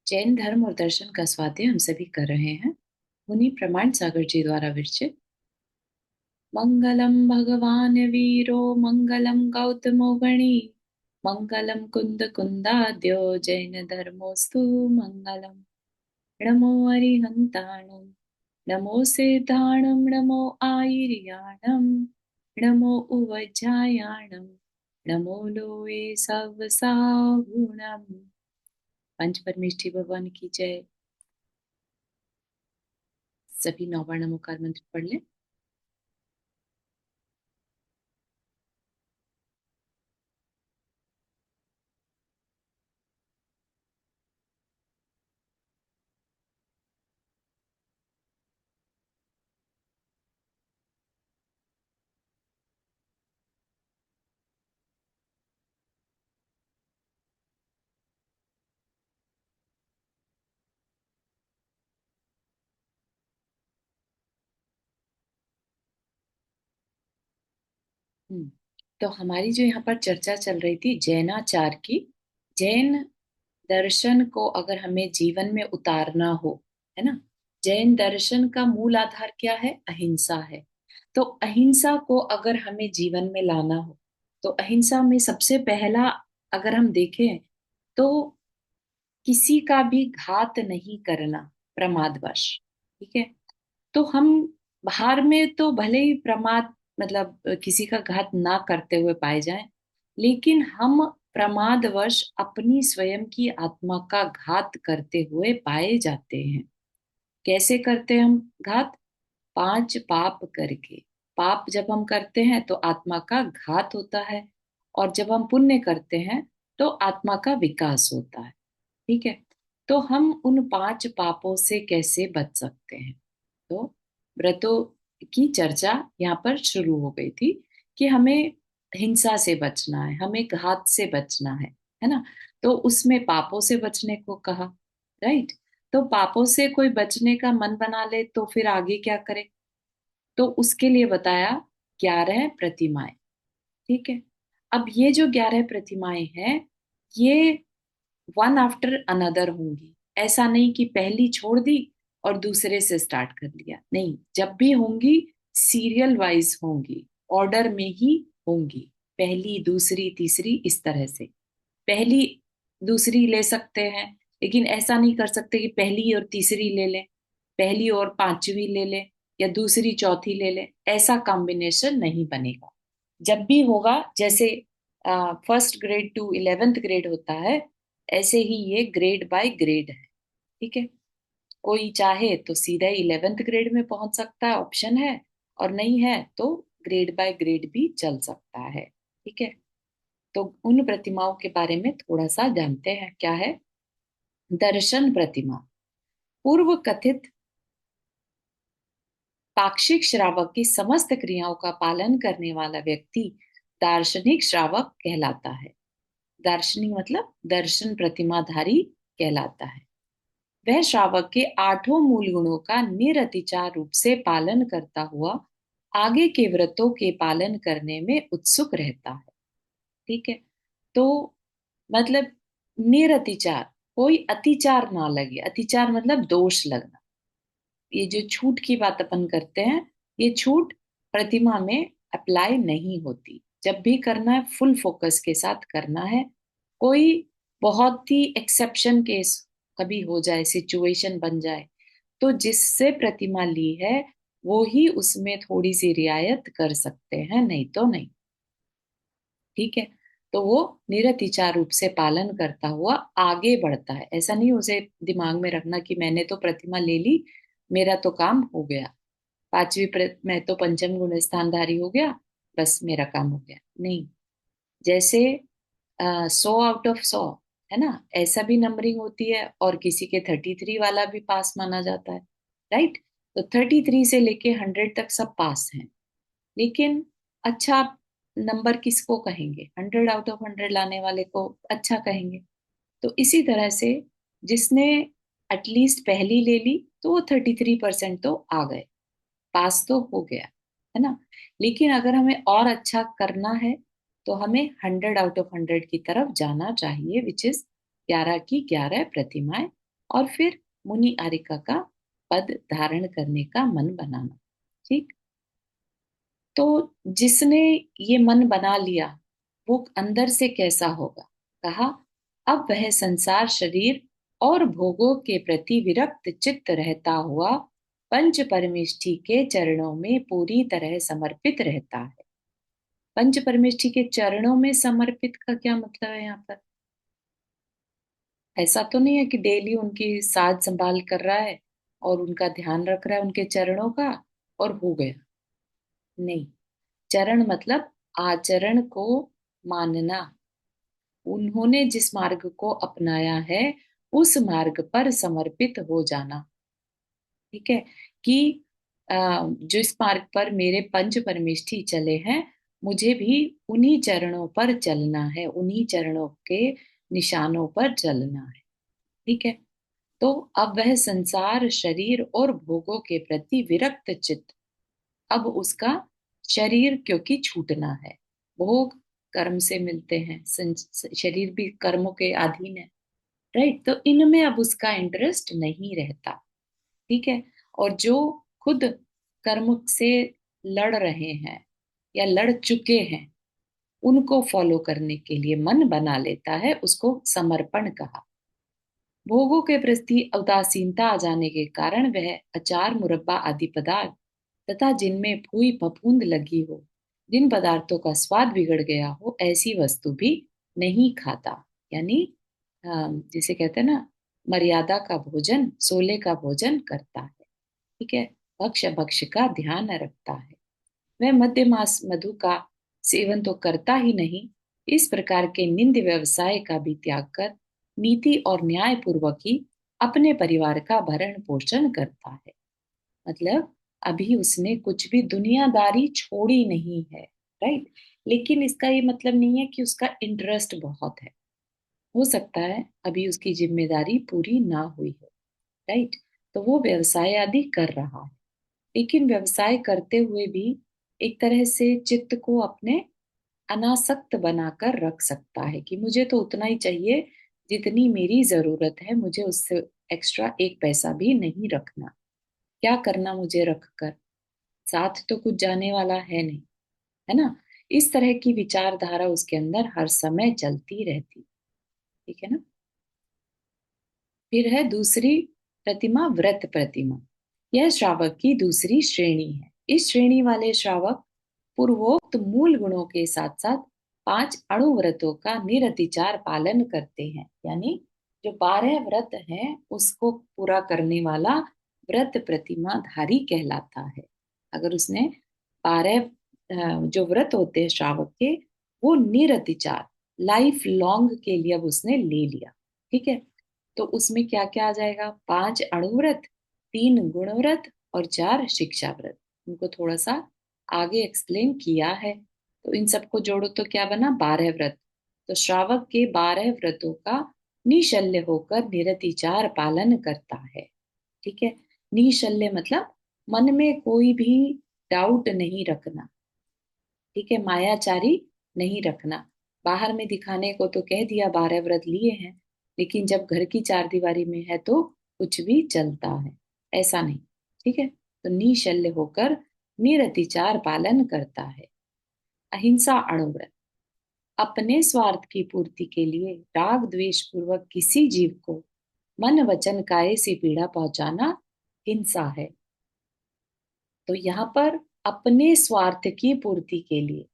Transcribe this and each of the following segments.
जैन धर्म और दर्शन का स्वाध्याय हम सभी कर रहे हैं। मुनि प्रमाण सागर जी द्वारा विरचित। मंगलम भगवान वीरो मंगलम गौतमो गणी मंगलम कुंद कुंदाद्यो जैन धर्मोस्तु मंगलम। नमो अरिहंताणम नमो सिद्धाणम नमो आयर्याणम नमो उवज्जायाणम नमो लोए सवसाहुणम। पंच परमेष्ठी भगवान की जय। सभी नौवर्ण नमोकार मंत्र पढ़ लें। हम्म, तो हमारी जो यहाँ पर चर्चा चल रही थी जैनाचार की। जैन दर्शन को अगर हमें जीवन में उतारना हो, है ना। जैन दर्शन का मूल आधार क्या है? अहिंसा है। तो अहिंसा को अगर हमें जीवन में लाना हो तो अहिंसा में सबसे पहला अगर हम देखें तो किसी का भी घात नहीं करना प्रमादवश। ठीक है। तो हम बाहर में तो भले ही प्रमाद मतलब किसी का घात ना करते हुए पाए जाएं, लेकिन हम प्रमादवश अपनी स्वयं की आत्मा का घात करते हुए पाए जाते हैं। कैसे करते हैं हम घात? पांच पाप करके। पाप जब हम करते हैं तो आत्मा का घात होता है, और जब हम पुण्य करते हैं तो आत्मा का विकास होता है। ठीक है। तो हम उन पांच पापों से कैसे बच सकते हैं? तो व्रतों की चर्चा यहाँ पर शुरू हो गई थी कि हमें हिंसा से बचना है, हमें घात से बचना है ना। तो उसमें पापों से बचने को कहा। राइट। तो पापों से कोई बचने का मन बना ले तो फिर आगे क्या करे? तो उसके लिए बताया 11 प्रतिमाएं। ठीक है। अब ये जो 11 प्रतिमाएं हैं, ये वन आफ्टर अनदर होंगी। ऐसा नहीं कि पहली छोड़ दी और दूसरे से स्टार्ट कर लिया, नहीं। जब भी होंगी सीरियल वाइज होंगी, ऑर्डर में ही होंगी। पहली दूसरी तीसरी इस तरह से। पहली दूसरी ले सकते हैं, लेकिन ऐसा नहीं कर सकते कि पहली और तीसरी ले लें, पहली और पांचवी ले लें, या दूसरी चौथी ले लें। ऐसा कॉम्बिनेशन नहीं बनेगा। जब भी होगा जैसे first grade two 11th grade होता है, ऐसे ही ये ग्रेड बाय ग्रेड है। ठीक है। कोई चाहे तो सीधा 11th ग्रेड में पहुंच सकता है, ऑप्शन है। और नहीं है तो ग्रेड बाय ग्रेड भी चल सकता है। ठीक है। तो उन प्रतिमाओं के बारे में थोड़ा सा जानते हैं। क्या है? दर्शन प्रतिमा। पूर्व कथित पाक्षिक श्रावक की समस्त क्रियाओं का पालन करने वाला व्यक्ति दार्शनिक श्रावक कहलाता है। दार्शनिक मतलब दर्शन प्रतिमाधारी कहलाता है। वह श्रावक के आठों मूल गुणों का निरतिचार रूप से पालन करता हुआ आगे के व्रतों के पालन करने में उत्सुक रहता है। ठीक है। तो मतलब निरतिचार, कोई अतिचार ना लगे। अतिचार मतलब दोष लगना। ये जो छूट की बात अपन करते हैं, ये छूट प्रतिमा में अप्लाई नहीं होती। जब भी करना है फुल फोकस के साथ करना है। कोई बहुत ही एक्सेप्शन केस कभी हो जाए, सिचुएशन बन जाए, तो जिससे प्रतिमा ली है वो ही उसमें थोड़ी सी रियायत कर सकते हैं, नहीं तो नहीं। ठीक है। तो वो निरतिचार रूप से पालन करता हुआ आगे बढ़ता है। ऐसा नहीं उसे दिमाग में रखना कि मैंने तो प्रतिमा ले ली, मेरा तो काम हो गया। मैं तो पंचम गुण स्थानधारी हो गया, बस मेरा काम हो गया, नहीं। जैसे 100 आउट ऑफ 100 है ना, ऐसा भी नंबरिंग होती है, और किसी के 33 वाला भी पास माना जाता है। राइट। तो 33 से लेके 100 तक सब पास हैं। लेकिन अच्छा नंबर किसको कहेंगे? 100 आउट ऑफ 100 लाने वाले को अच्छा कहेंगे। तो इसी तरह से जिसने एटलीस्ट पहली ले ली तो वो 33% तो आ गए, पास तो हो गया, है ना। लेकिन अगर हमें और अच्छा करना है तो हमें 100 आउट ऑफ 100 की तरफ जाना चाहिए, विच इज 11 की 11 प्रतिमाएं और फिर मुनि आरिका का पद धारण करने का मन बनाना। ठीक। तो जिसने ये मन बना लिया वो अंदर से कैसा होगा? कहा, अब वह संसार शरीर और भोगों के प्रति विरक्त चित्त रहता हुआ पंच परमेष्ठि के चरणों में पूरी तरह समर्पित रहता है। पंच परमेष्ठि के चरणों में समर्पित का क्या मतलब है यहाँ पर? ऐसा तो नहीं है कि डेली उनकी साज संभाल कर रहा है और उनका ध्यान रख रहा है उनके चरणों का और हो गया। नहीं। चरण मतलब आचरण को मानना। उन्होंने जिस मार्ग को अपनाया है उस मार्ग पर समर्पित हो जाना। ठीक है। कि जिस मार्ग पर मेरे पंच परमेष्ठी चले हैं मुझे भी उन्हीं चरणों पर चलना है, उन्हीं चरणों के निशानों पर चलना है। ठीक है। तो अब वह संसार शरीर और भोगों के प्रति विरक्त चित्त, अब उसका शरीर क्योंकि छूटना है, भोग कर्म से मिलते हैं, शरीर भी कर्मों के अधीन है। राइट। तो इनमें अब उसका इंटरेस्ट नहीं रहता। ठीक है। और जो खुद कर्म से लड़ रहे हैं या लड़ चुके हैं उनको फॉलो करने के लिए मन बना लेता है, उसको समर्पण कहा। भोगों के प्रति उदासीनता आ जाने के कारण वह अचार मुरब्बा आदि पदार्थ तथा जिनमें फूई फफूंद लगी हो, जिन पदार्थों का स्वाद बिगड़ गया हो, ऐसी वस्तु भी नहीं खाता। यानी जिसे कहते हैं ना, मर्यादा का भोजन, सोले का भोजन करता है। ठीक है। भक्ष भक्ष का ध्यान रखता है। वह मध्य मास मधु का सेवन तो करता ही नहीं, इस प्रकार के निंद व्यवसाय का भी त्याग कर नीति और न्याय पूर्वक ही अपने परिवार का भरण पोषण करता है। मतलब अभी उसने कुछ भी दुनियादारी छोड़ी नहीं है। राइट। लेकिन इसका ये मतलब नहीं है कि उसका इंटरेस्ट बहुत है। हो सकता है अभी उसकी जिम्मेदारी पूरी ना हुई हो। राइट। तो वो व्यवसाय आदि कर रहा है, लेकिन व्यवसाय करते हुए भी एक तरह से चित्त को अपने अनासक्त बनाकर रख सकता है कि मुझे तो उतना ही चाहिए जितनी मेरी जरूरत है, मुझे उससे एक्स्ट्रा एक पैसा भी नहीं रखना। क्या करना मुझे रखकर, साथ तो कुछ जाने वाला है नहीं। है ना? इस तरह की विचारधारा उसके अंदर हर समय चलती रहती। ठीक है ना? फिर है दूसरी प्रतिमा, व्रत प्रतिमा। यह श्रावक की दूसरी श्रेणी है। इस श्रेणी वाले श्रावक पूर्वोक्त मूल गुणों के साथ साथ 5 अणु व्रतों का निरतिचार पालन करते हैं। यानी जो 12 व्रत हैं उसको पूरा करने वाला व्रत प्रतिमा धारी कहलाता है। अगर उसने 12 जो व्रत होते हैं श्रावक के, वो निरतिचार लाइफ लॉन्ग के लिए अब उसने ले लिया। ठीक है। तो उसमें क्या क्या आ जाएगा? 5 अणुव्रत, 3 गुणव्रत और 4 शिक्षा व्रत। उनको थोड़ा सा आगे एक्सप्लेन किया है। तो इन सबको जोड़ो तो क्या बना? 12 व्रत। तो श्रावक के 12 व्रतों का निशल्य होकर निरतिचार पालन करता है। ठीक है। निशल्य मतलब मन में कोई भी डाउट नहीं रखना। ठीक है। मायाचारी नहीं रखना। बाहर में दिखाने को तो कह दिया 12 व्रत लिए हैं, लेकिन जब घर की चारदीवारी में है तो कुछ भी चलता है, ऐसा नहीं। ठीक है। तो निशल्य होकर निरतिचार पालन करता है। अहिंसा अणुव्रत, अपने स्वार्थ की पूर्ति के लिए राग द्वेष पूर्वक किसी जीव को मन वचन काय से पीड़ा पहुंचाना हिंसा है। तो यहाँ पर अपने स्वार्थ की पूर्ति के लिए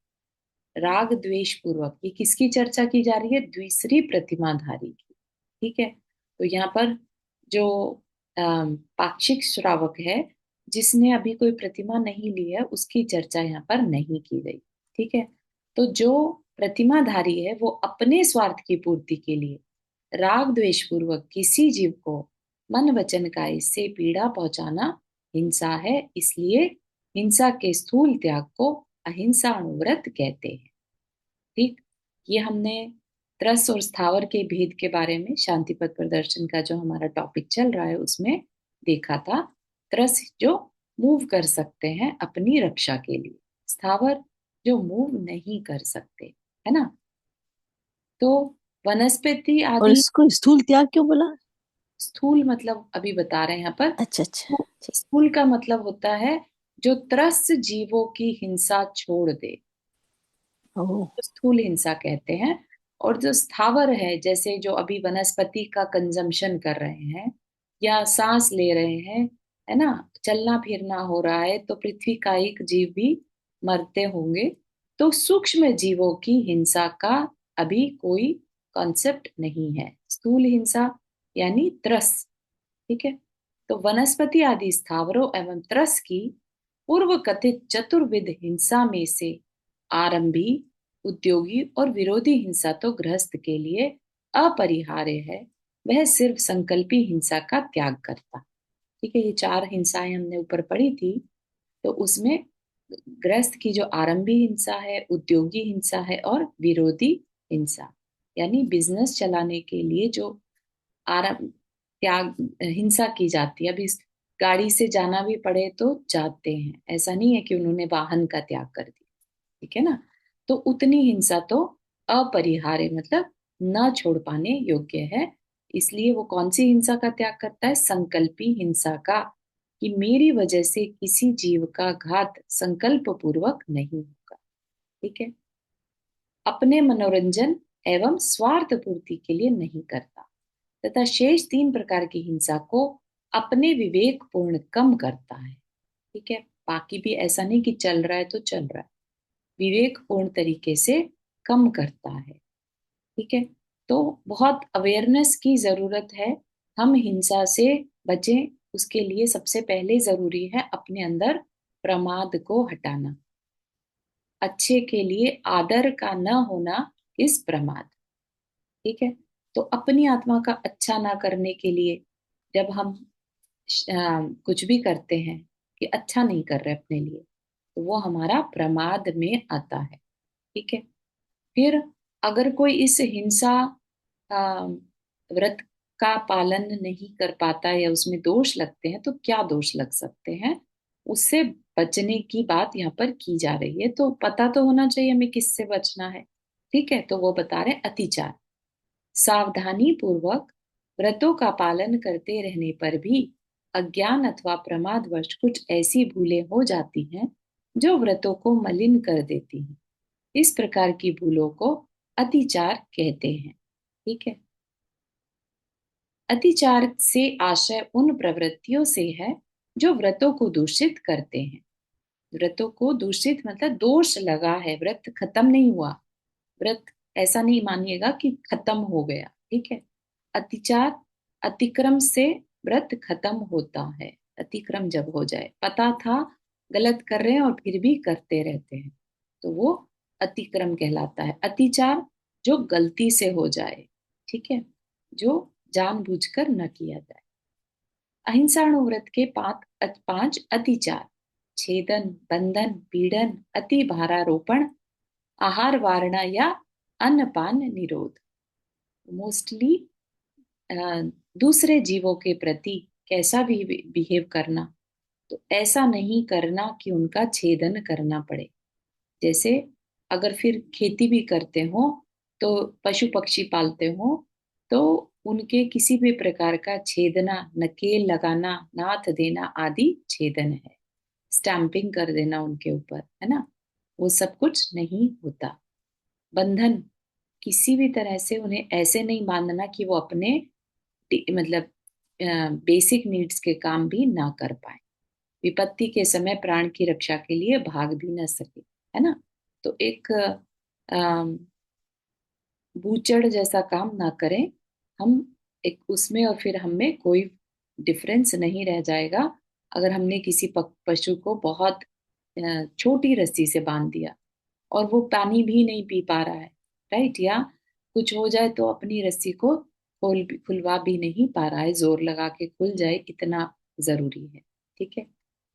राग द्वेष पूर्वक, ये किसकी चर्चा की जा रही है? दूसरी प्रतिमाधारी की। ठीक है। तो यहाँ पर जो पाक्षिक श्रावक है जिसने अभी कोई प्रतिमा नहीं ली है उसकी चर्चा यहाँ पर नहीं की गई। ठीक है। तो जो प्रतिमाधारी है वो अपने स्वार्थ की पूर्ति के लिए राग द्वेष पूर्वक किसी जीव को मन वचन काय से पीड़ा पहुंचाना हिंसा है। इसलिए हिंसा के स्थूल त्याग को अहिंसा अणुव्रत कहते हैं। ठीक। ये हमने त्रस और स्थावर के भेद के बारे में शांति पथ प्रदर्शन का जो हमारा टॉपिक चल रहा है उसमें देखा था। त्रस जो मूव कर सकते हैं अपनी रक्षा के लिए, स्थावर जो मूव नहीं कर सकते। है ना? तो वनस्पति और आदि। इसको स्थूल त्याग क्यों बोला? स्थूल मतलब अभी बता रहे हैं यहाँ पर। अच्छा अच्छा। ठीक। स्थूल का मतलब होता है जो त्रस्त जीवों की हिंसा छोड़ दे, ओ। तो स्थूल हिंसा कहते हैं। और जो स्थावर है, जैसे जो अभी वनस्पति का कंजम्पशन कर रहे हैं या सांस ले रहे हैं, है ना, चलना फिरना हो रहा है, तो पृथ्वी का एक जीव भी मरते होंगे। तो सूक्ष्म जीवों की हिंसा का अभी कोई कॉन्सेप्ट नहीं है। स्थूल हिंसा यानी त्रस। ठीक है। तो वनस्पति आदि स्थावरों एवं त्रस की पूर्व कथित चतुर्विध हिंसा में से आरंभी, उद्योगी और विरोधी हिंसा तो गृहस्थ के लिए अपरिहार्य है। वह सिर्फ संकल्पी हिंसा का त्याग करता। ठीक है, ये चार हिंसाएं हमने ऊपर पढ़ी थी। तो उसमें गृहस्थ की जो आरंभी हिंसा है, उद्योगी हिंसा है और विरोधी हिंसा, यानी बिजनेस चलाने के लिए जो आराम त्याग हिंसा की जाती है। अभी इस गाड़ी से जाना भी पड़े तो जाते हैं, ऐसा नहीं है कि उन्होंने वाहन का त्याग कर दिया। ठीक है ना। तो उतनी हिंसा तो अपरिहार्य मतलब न छोड़ पाने योग्य है। इसलिए वो कौन सी हिंसा का त्याग करता है? संकल्पी हिंसा का, कि मेरी वजह से किसी जीव का घात संकल्प पूर्वक नहीं होगा। ठीक है। अपने मनोरंजन एवं स्वार्थ पूर्ति के लिए नहीं करता, तथा शेष तीन प्रकार की हिंसा को अपने विवेक पूर्ण कम करता है। ठीक है। बाकी भी ऐसा नहीं कि चल रहा है तो चल रहा है, विवेक पूर्ण तरीके से कम करता है। ठीक है। तो बहुत अवेयरनेस की जरूरत है। हम हिंसा से बचें, उसके लिए सबसे पहले जरूरी है अपने अंदर प्रमाद को हटाना। अच्छे के लिए आदर का न होना इस प्रमाद। ठीक है। तो अपनी आत्मा का अच्छा ना करने के लिए जब हम कुछ भी करते हैं कि अच्छा नहीं कर रहे अपने लिए, तो वो हमारा प्रमाद में आता है। ठीक है। फिर अगर कोई इस हिंसा अ, व्रत का पालन नहीं कर पाता या उसमें दोष लगते हैं, तो क्या दोष लग सकते हैं, उससे बचने की बात यहाँ पर की जा रही है। तो पता तो होना चाहिए हमें किससे बचना है। ठीक है। तो वो बता रहे हैं अतिचार। सावधानी पूर्वक व्रतों का पालन करते रहने पर भी अज्ञान अथवा प्रमादवश कुछ ऐसी भूलें हो जाती हैं जो व्रतों को मलिन कर देती हैं। इस प्रकार की भूलों को अतिचार कहते हैं। ठीक है। अतिचार से आशय उन प्रवृत्तियों से है जो व्रतों को दूषित करते हैं। व्रतों को दूषित मतलब दोष लगा है, व्रत खत्म नहीं हुआ। व्रत ऐसा नहीं मानिएगा कि खत्म हो गया। ठीक है। अतिचार, अतिक्रम से व्रत खत्म होता है। अतिक्रम जब हो जाए, पता था गलत कर रहे हैं और फिर भी करते रहते हैं, तो वो अतिक्रम कहलाता है। अतिचार जो गलती से हो जाए, ठीक है, जो जानबूझकर न किया जाए। अहिंसाणु व्रत के पांच अतिचार: छेदन, बंधन, पीड़न, अति भारारोपण, आहार वारणा या अन्नपान निरोध। मोस्टली दूसरे जीवों के प्रति कैसा भी बिहेव करना, तो ऐसा नहीं करना कि उनका छेदन करना पड़े। जैसे अगर फिर खेती भी करते हो, तो पशु पक्षी पालते हो, तो उनके किसी भी प्रकार का छेदना, नकेल लगाना, नाथ देना आदि छेदन है। स्टैंपिंग कर देना उनके ऊपर, है ना, वो सब कुछ नहीं होता। बंधन, किसी भी तरह से उन्हें ऐसे नहीं बांधना कि वो अपने मतलब बेसिक नीड्स के काम भी ना कर पाए। विपत्ति के समय प्राण की रक्षा के लिए भाग भी न सके, है ना। तो एक बूचड़ जैसा काम ना करें हम। एक उसमें और फिर हम में कोई डिफरेंस नहीं रह जाएगा। अगर हमने किसी पशु को बहुत छोटी रस्सी से बांध दिया और वो पानी भी नहीं पी पा रहा है, राइट, या कुछ हो जाए तो अपनी रस्सी को खुलवा भी नहीं पा रहा है, जोर लगा के खुल जाए, इतना जरूरी है। ठीक है।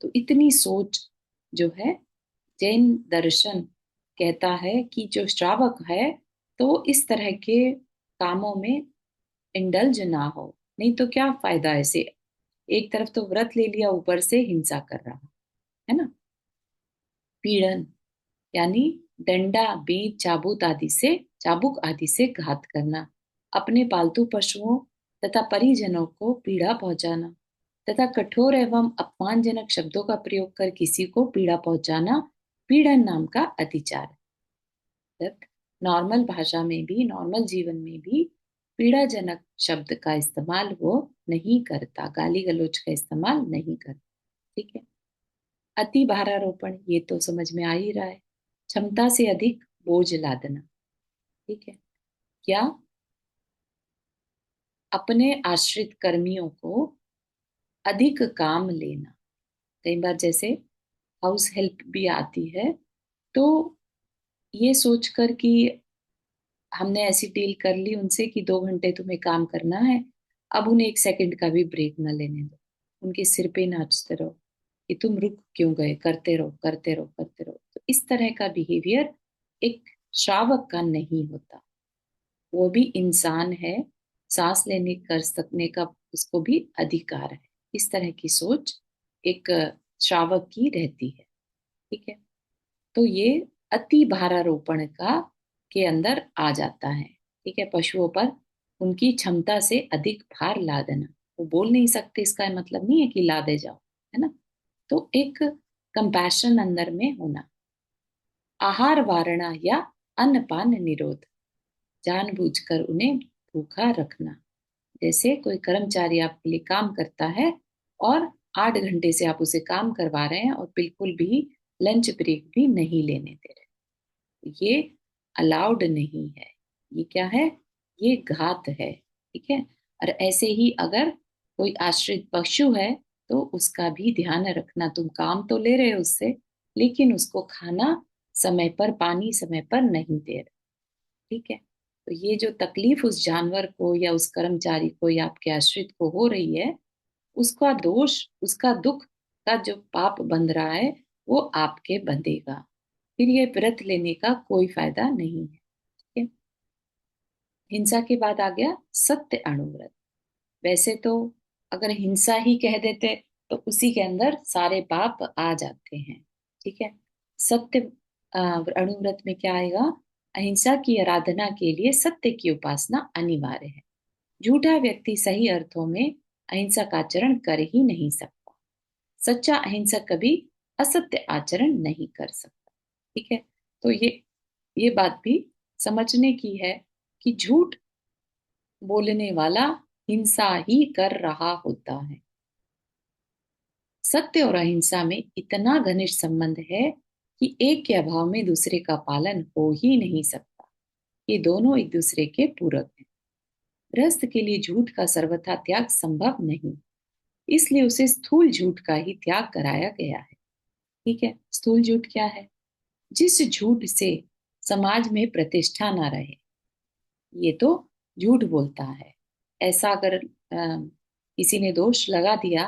तो इतनी सोच जो है, जैन दर्शन कहता है कि जो श्रावक है तो वो इस तरह के कामों में इंडल्ज ना हो। नहीं तो क्या फायदा ऐसे, एक तरफ तो व्रत ले लिया, ऊपर से हिंसा कर रहा है ना। पीड़न यानी डंडा, बेंत, चाबुक आदि से घात करना। अपने पालतू पशुओं तथा परिजनों को पीड़ा पहुंचाना तथा कठोर एवं अपमानजनक शब्दों का प्रयोग कर किसी को पीड़ा पहुंचाना पीड़न नाम का अतिचार है। नॉर्मल भाषा में भी, नॉर्मल जीवन में भी पीड़ाजनक शब्द का इस्तेमाल वो नहीं करता, गाली गलौज का इस्तेमाल नहीं करता। ठीक है। अति भारारोपण, ये तो समझ में आ ही रहा है, क्षमता से अधिक बोझ लादना। ठीक है। या अपने आश्रित कर्मियों को अधिक काम लेना। कई बार जैसे हाउस हेल्प भी आती है, तो ये सोचकर कि हमने ऐसी डील कर ली उनसे कि 2 घंटे तुम्हें काम करना है, अब उन्हें 1 सेकंड का भी ब्रेक न लेने दो, उनके सिर पे नाचते रहो कि तुम रुक क्यों गए, करते रहो करते रहो करते रहो। तो इस तरह का बिहेवियर एक श्रावक का नहीं होता। वो भी इंसान है, सांस लेने कर सकने का उसको भी अधिकार है। इस तरह की सोच एक श्रावक की रहती है। ठीक है। तो ये अति भारारोपण का के अंदर आ जाता है। ठीक है। पशुओं पर उनकी क्षमता से अधिक भार लादना, वो बोल नहीं सकते इसका मतलब नहीं है कि लादे जाओ, है ना। तो एक कंपैशन अंदर में होना। आहार वारणा या अन्नपान निरोध, जानबूझकर उन्हें भूखा रखना। जैसे कोई कर्मचारी आपके लिए काम करता है और 8 घंटे से आप उसे काम करवा रहे हैं और बिल्कुल भी लंच ब्रेक भी नहीं लेने दे रहे, ये अलाउड नहीं है। ये क्या है? ये घात है। ठीक है। और ऐसे ही अगर कोई आश्रित पशु है तो उसका भी ध्यान रखना। तुम काम तो ले रहे हो उससे, लेकिन उसको खाना समय पर, पानी समय पर नहीं दे रहे। ठीक है। तो ये जो तकलीफ उस जानवर को या उस कर्मचारी को या आपके आश्रित को हो रही है, उसका दोष, उसका दुख का जो पाप बंध रहा है वो आपके बंधेगा। फिर ये व्रत लेने का कोई फायदा नहीं है। ठीक है। हिंसा के बाद आ गया सत्य अणुव्रत। वैसे तो अगर हिंसा ही कह देते तो उसी के अंदर सारे पाप आ जाते हैं। ठीक है। सत्य अणुव्रत में क्या आएगा? अहिंसा की आराधना के लिए सत्य की उपासना अनिवार्य है। झूठा व्यक्ति सही अर्थों में अहिंसा का आचरण कर ही नहीं सकता। सच्चा अहिंसक कभी असत्य आचरण नहीं कर सकता। ठीक है। तो ये बात भी समझने की है कि झूठ बोलने वाला हिंसा ही कर रहा होता है। सत्य और अहिंसा में इतना घनिष्ठ संबंध है कि एक के अभाव में दूसरे का पालन हो ही नहीं सकता। ये दोनों एक दूसरे के पूरक हैं। गृहस्थ के लिए झूठ का सर्वथा त्याग संभव नहीं, इसलिए उसे स्थूल झूठ का ही त्याग कराया गया है। ठीक है। स्थूल झूठ क्या है? जिस झूठ से समाज में प्रतिष्ठा ना रहे, ये तो झूठ बोलता है। ऐसा अगर किसी ने दोष लगा दिया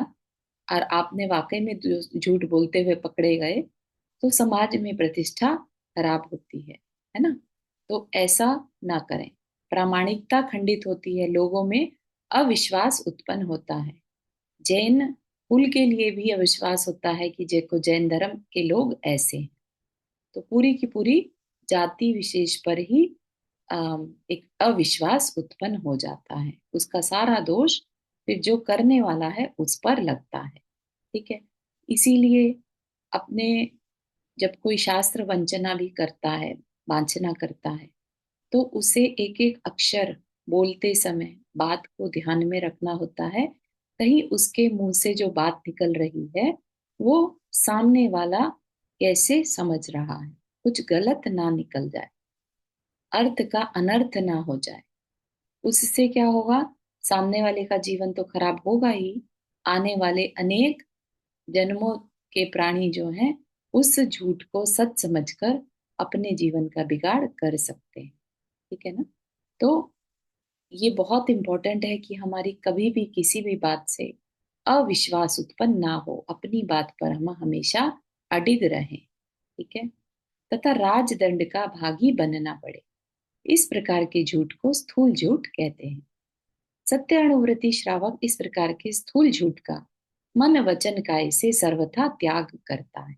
और आपने वाकई में झूठ बोलते हुए पकड़े गए, तो समाज में प्रतिष्ठा खराब होती है ना। तो ऐसा ना करें। प्रामाणिकता खंडित होती है, लोगों में अविश्वास उत्पन्न होता है। जैन कुल के लिए भी अविश्वास होता है कि देखो जैन धर्म के लोग ऐसे हैं। तो पूरी की पूरी जाति विशेष पर ही एक अविश्वास उत्पन्न हो जाता है। उसका सारा दोष फिर जो करने वाला है उस पर लगता है। ठीक है। इसीलिए अपने, जब कोई शास्त्र वंचना भी करता है, वांछना करता है, तो उसे एक एक अक्षर बोलते समय बात को ध्यान में रखना होता है। कहीं उसके मुंह से जो बात निकल रही है वो सामने वाला कैसे समझ रहा है, कुछ गलत ना निकल जाए, अर्थ का अनर्थ ना हो जाए। उससे क्या होगा? सामने वाले का जीवन तो खराब होगा ही, आने वाले अनेक जन्मों के प्राणी जो हैं उस झूठ को सच समझकर अपने जीवन का बिगाड़ कर सकते हैं। ठीक है ना। तो ये बहुत इंपॉर्टेंट है कि हमारी कभी भी किसी भी बात से अविश्वास उत्पन्न ना हो, अपनी बात पर हम हमेशा अडिग रहें। ठीक है। तथा राजदंड का भागी बनना पड़े, इस प्रकार के झूठ को स्थूल झूठ कहते हैं। सत्य अनुवृत्ति श्रावक इस प्रकार के स्थूल झूठ का मन वचन काय से सर्वथा त्याग करता है।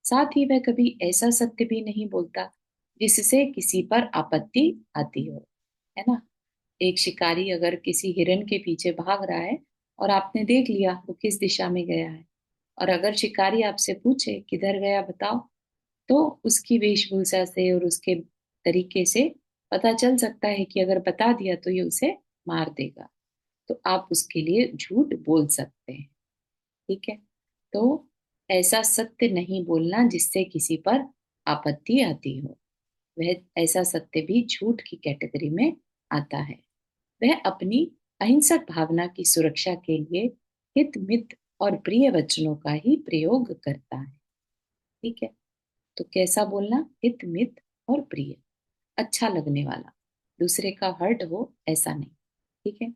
साथ ही वह कभी ऐसा सत्य भी नहीं बोलता जिससे किसी पर आपत्ति आती हो, है ना। एक शिकारी अगर किसी हिरन के पीछे भाग रहा है और आपने देख लिया वो किस दिशा में गया है, और अगर शिकारी आपसे पूछे किधर गया बताओ, तो उसकी वेशभूषा से और उसके तरीके से पता चल सकता है कि अगर बता दिया तो ये उसे मार देगा। तो आप उसके लिए झूठ बोल सकते हैं। ठीक है। तो ऐसा सत्य नहीं बोलना जिससे किसी पर आपत्ति आती हो, वह ऐसा सत्य भी झूठ की कैटेगरी में आता है। वह अपनी अहिंसक भावना की सुरक्षा के लिए हित मित और प्रिय वचनों का ही प्रयोग करता है। ठीक है। तो कैसा बोलना? हित मित और प्रिय, अच्छा लगने वाला, दूसरे का हर्ट हो ऐसा नहीं। ठीक है।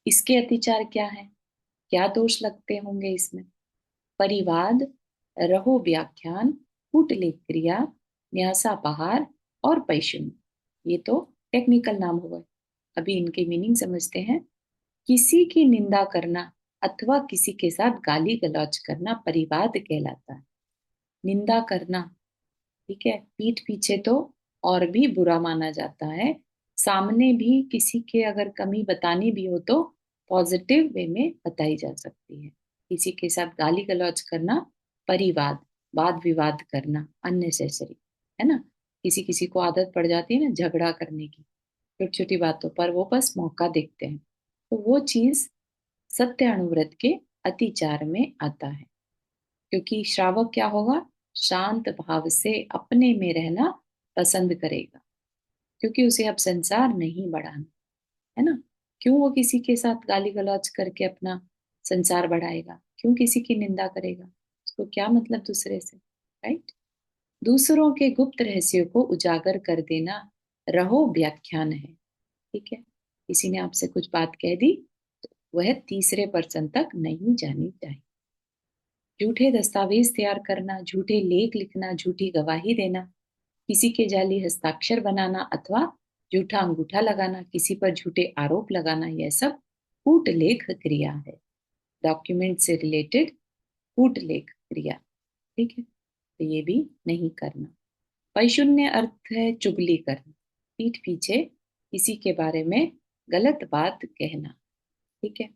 इसके अतिचार क्या है, क्या दोष लगते होंगे इसमें? परिवाद, रहो व्याख्यान, कूटलेख क्रिया, न्यासापहार और पैशुन्य। ये तो टेक्निकल नाम हो गए। अभी इनके मीनिंग समझते हैं। किसी की निंदा करना अथवा किसी के साथ गाली गलौज करना परिवाद कहलाता है। निंदा करना, ठीक है, पीठ पीछे तो और भी बुरा माना जाता है। सामने भी किसी के अगर कमी बतानी भी हो तो पॉजिटिव वे में बताई जा सकती है। किसी के साथ गाली गलौज करना परिवाद, वाद विवाद करना अननेसेसरी, है ना। किसी किसी को आदत पड़ जाती है ना झगड़ा करने की, छोटी छोटी बातों पर वो बस मौका देखते हैं, तो वो चीज सत्य अनुव्रत के अतिचार में आता है। क्योंकि श्रावक क्या होगा? शांत भाव से अपने में रहना पसंद करेगा, क्योंकि उसे अब संसार नहीं बढ़ाना, है ना। क्यों वो किसी के साथ गाली गलौज करके अपना संसार बढ़ाएगा? क्यों किसी की निंदा करेगा? उसको क्या मतलब दूसरे से? राइट। दूसरों के गुप्त रहस्यों को उजागर कर देना रहो व्याख्यान है। ठीक है। किसी ने आपसे कुछ बात कह दी, तो वह तीसरे पर्सन तक नहीं जानी चाहिए। झूठे दस्तावेज तैयार करना, झूठे लेख लिखना, झूठी गवाही देना, किसी के जाली हस्ताक्षर बनाना अथवा झूठा अंगूठा लगाना, किसी पर झूठे आरोप लगाना, यह सब कूटलेख क्रिया है। डॉक्यूमेंट से रिलेटेड कूटलेख क्रिया। ठीक है। तो ये भी नहीं करना। पैशून्य अर्थ है चुगली करना, पीठ पीछे किसी के बारे में गलत बात कहना। ठीक है।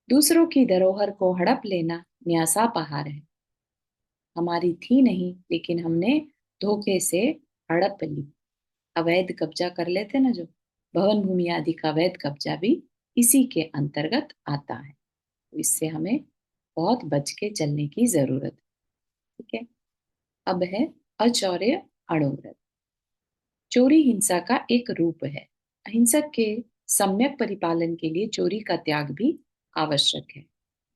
दूसरों की धरोहर को हड़प लेना न्यासापहार है। हमारी थी नहीं लेकिन हमने धोखे से हड़प ली। अवैध कब्जा कर लेते ना जो, भवन भूमि आदि का अवैध कब्जा भी इसी के अंतर्गत आता है। तो इससे हमें बहुत बच के चलने की जरूरत है। ठीक है। अब है अचौर्य अणुव्रत। चोरी हिंसा का एक रूप है। अहिंसक के सम्यक परिपालन के लिए चोरी का त्याग भी आवश्यक है।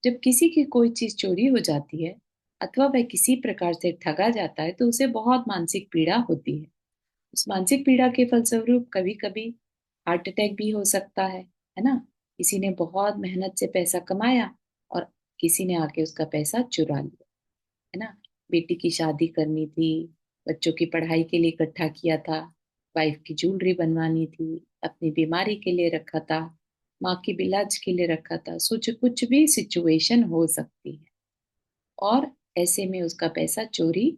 जब किसी की कोई चीज चोरी हो जाती है अथवा वह किसी प्रकार से ठगा जाता है तो उसे बहुत मानसिक पीड़ा होती है। उस मानसिक पीड़ा के फलस्वरूप कभी कभी हार्ट अटैक भी हो सकता है ना। किसी ने बहुत मेहनत से पैसा कमाया और किसी ने आके उसका पैसा चुरा लिया, है ना। बेटी की शादी करनी थी, बच्चों की पढ़ाई के लिए इकट्ठा किया था, वाइफ की ज्वेलरी बनवानी थी, अपनी बीमारी के लिए रखा था, माँ की इलाज के लिए रखा था, सोचो कुछ भी सिचुएशन हो सकती है, और ऐसे में उसका पैसा चोरी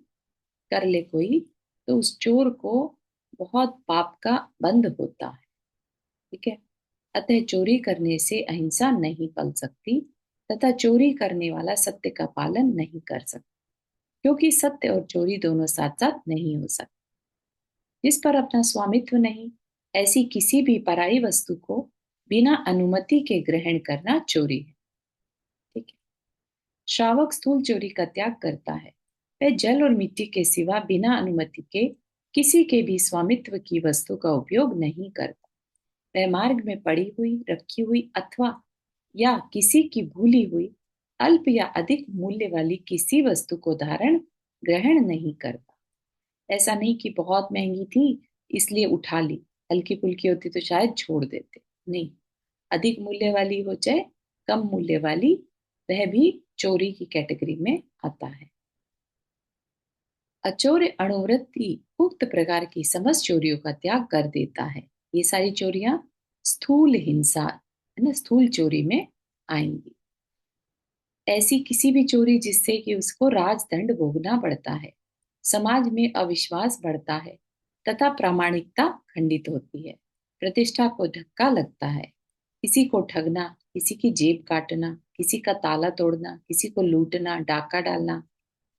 कर ले कोई, तो उस चोर को बहुत पाप का बंध होता है। ठीक है। अतः चोरी करने से अहिंसा नहीं पल सकती तथा चोरी करने वाला सत्य का पालन नहीं कर सकता, क्योंकि सत्य और चोरी दोनों साथ साथ नहीं हो सकते। जिस पर अपना स्वामित्व नहीं, ऐसी किसी भी पराई वस्तु को बिना अनुमति के ग्रहण करना चोरी है। ठीक है। श्रावक स्थूल चोरी का त्याग करता है। वह जल और मिट्टी के सिवा बिना अनुमति के किसी के भी स्वामित्व की वस्तु का उपयोग नहीं करता। वह मार्ग में पड़ी हुई, रखी हुई अथवा या किसी की भूली हुई अल्प या अधिक मूल्य वाली किसी वस्तु को धारण ग्रहण नहीं करता। ऐसा नहीं कि बहुत महंगी थी इसलिए उठा ली, हल्की फुल्की होती तो शायद छोड़ देते। नहीं, अधिक मूल्य वाली हो चाहे कम मूल्य वाली, वह भी चोरी की कैटेगरी में आता है। अचौर्य अणुवृत्ति उक्त प्रकार की समस्त चोरियों का त्याग कर देता है। ये सारी चोरियां स्थूल हिंसा, है ना, स्थूल चोरी में आएंगी। ऐसी किसी भी चोरी जिससे कि उसको राजदंड भोगना पड़ता है, समाज में अविश्वास बढ़ता है तथा प्रामाणिकता खंडित होती है। प्रतिष्ठा को धक्का लगता है। किसी को ठगना, किसी की जेब काटना, किसी का ताला तोड़ना, किसी को लूटना, डाका डालना,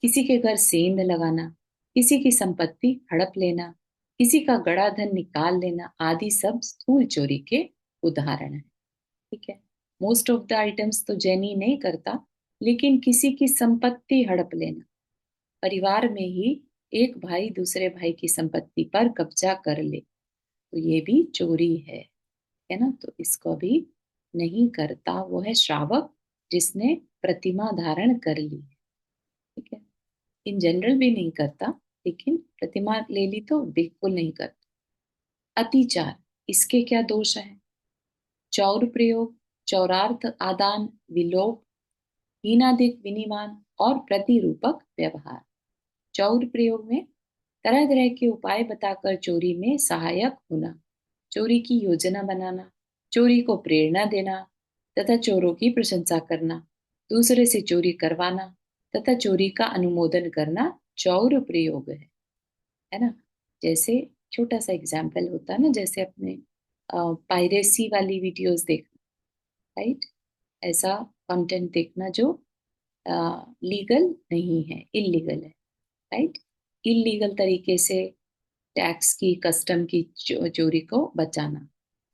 किसी के घर सेंध लगाना, किसी की संपत्ति हड़प लेना, किसी का गड़ा धन निकाल लेना आदि सब स्थूल चोरी के उदाहरण हैं। ठीक है। मोस्ट ऑफ द आइटम्स तो जैनी नहीं करता, लेकिन किसी की संपत्ति हड़प लेना, परिवार में ही एक भाई दूसरे भाई की संपत्ति पर कब्जा कर ले, तो ये भी चोरी है ना। तो इसको भी नहीं करता, वो है श्रावक जिसने प्रतिमा धारण कर ली है। ठीक है। इन जनरल भी नहीं करता, लेकिन प्रतिमा ले ली तो बिल्कुल नहीं करता। अतिचार, इसके क्या दोष है? चौर प्रयोग, चौरार्थ आदान, विलोप, हीनादिक विनिमान और प्रतिरूपक व्यवहार। चौर प्रयोग में तरह तरह के उपाय बताकर चोरी में सहायक होना, चोरी की योजना बनाना, चोरी को प्रेरणा देना तथा चोरों की प्रशंसा करना, दूसरे से चोरी करवाना तथा चोरी का अनुमोदन करना चौर प्रयोग है ना। जैसे छोटा सा एग्जाम्पल होता है ना, जैसे अपने पायरेसी वाली वीडियोस देखना, राइट, ऐसा कंटेंट देखना जो लीगल नहीं है, इलीगल है, राइट। इलीगल तरीके से टैक्स की, कस्टम की चोरी को बचाना,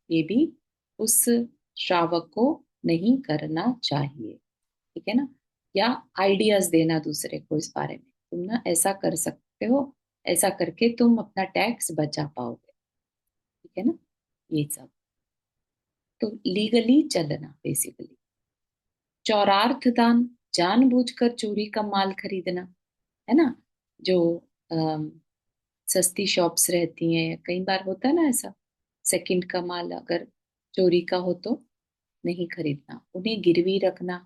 ये भी उस श्रावक को नहीं करना चाहिए। ठीक है ना। या आइडियाज देना दूसरे को इस बारे में, तुम ना ऐसा कर सकते हो, ऐसा करके तुम अपना टैक्स बचा पाओगे। ठीक है ना। ये सब तो लीगली चलना बेसिकली। चौरार्थ दान, जानबूझकर चोरी का माल खरीदना, है ना। जो अम, सस्ती शॉप्स रहती हैं, कई बार होता है ना ऐसा, सेकंड का माल अगर चोरी का हो तो नहीं खरीदना, उन्हें गिरवी रखना,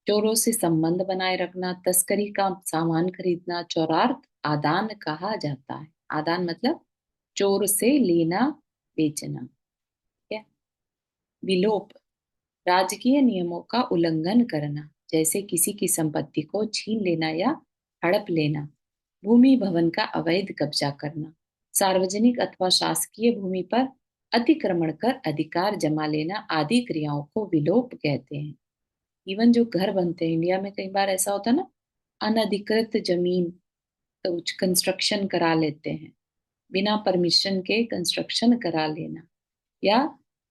चोरों से संबंध बनाए रखना, तस्करी का सामान खरीदना चौरार्थ आदान कहा जाता है। आदान मतलब चोर से लेना, बेचना। ठीक है। विलोप, राजकीय नियमों का उल्लंघन करना, जैसे किसी की संपत्ति को छीन लेना या हड़प लेना, भूमि भवन का अवैध कब्जा करना, सार्वजनिक अथवा शासकीय भूमि पर अतिक्रमण कर अधिकार जमा लेना आदि क्रियाओं को विलोप कहते हैं। इवन जो घर बनते हैं इंडिया में, कई बार ऐसा होता है ना, अनधिकृत जमीन तो कंस्ट्रक्शन करा लेते हैं, बिना परमिशन के कंस्ट्रक्शन करा लेना, या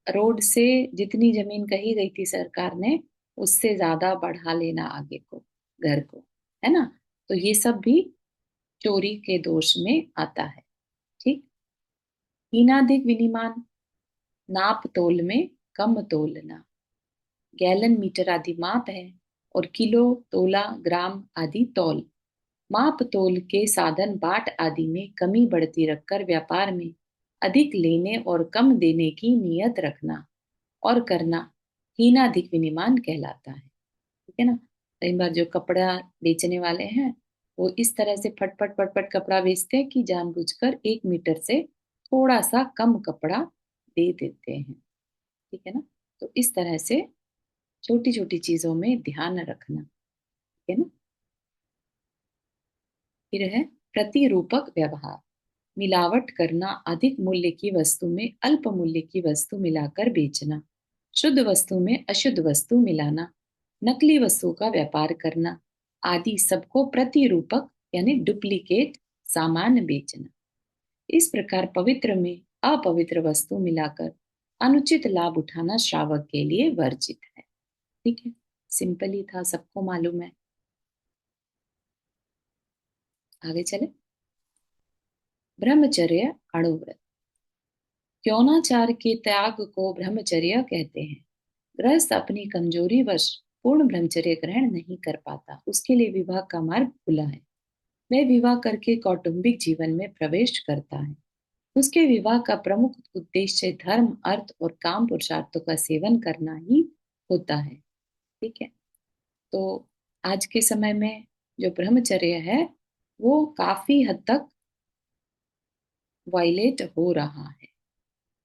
रोड से जितनी जमीन कही गई थी सरकार ने, उससे ज्यादा बढ़ा लेना आगे को, घर को, है ना। तो ये सब भी चोरी के दोष में आता है। ठीक। हीनाधिक विनिमान, नाप तोल में कम तोलना, गैलन मीटर आदि माप है, और किलो, तोला, ग्राम आदि तौल। माप तोल के साधन बाट आदि में कमी बढ़ती रखकर व्यापार में अधिक लेने और कम देने की नियत रखना और करना हीनाधिक विनिमान कहलाता है। ठीक है ना। कई बार जो कपड़ा बेचने वाले हैं, वो इस तरह से फटफट फटफट कपड़ा बेचते हैं कि जानबूझकर 1 मीटर से थोड़ा सा कम कपड़ा दे देते हैं। ठीक है ना। तो इस तरह से छोटी छोटी चीजों में ध्यान रखना। ठीक है ना। फिर है प्रतिरूपक व्यवहार, मिलावट करना, अधिक मूल्य की वस्तु में अल्प मूल्य की वस्तु मिलाकर बेचना, शुद्ध वस्तु में अशुद्ध वस्तु मिलाना, नकली वस्तु का व्यापार करना आदि सबको प्रतिरूपक यानी डुप्लीकेट सामान बेचना। इस प्रकार पवित्र में अपवित्र वस्तु मिलाकर अनुचित लाभ उठाना श्रावक के लिए वर्जित है। ठीक है। सिंपल ही था, सबको मालूम है। आगे चले। ब्रह्मचर्य अणुव्रत, यौनाचार के त्याग को ब्रह्मचर्य कहते हैं। गृहस्थ अपनी कमजोरी वश पूर्ण ब्रह्मचर्य ग्रहण नहीं कर पाता, उसके लिए विवाह का मार्ग खुला है। वह विवाह करके कौटुंबिक जीवन में प्रवेश करता है। उसके विवाह का प्रमुख उद्देश्य धर्म, अर्थ और काम पुरुषार्थों का सेवन करना ही होता है। ठीक है। तो आज के समय में जो ब्रह्मचर्य वो काफी हद तक वायलेट हो रहा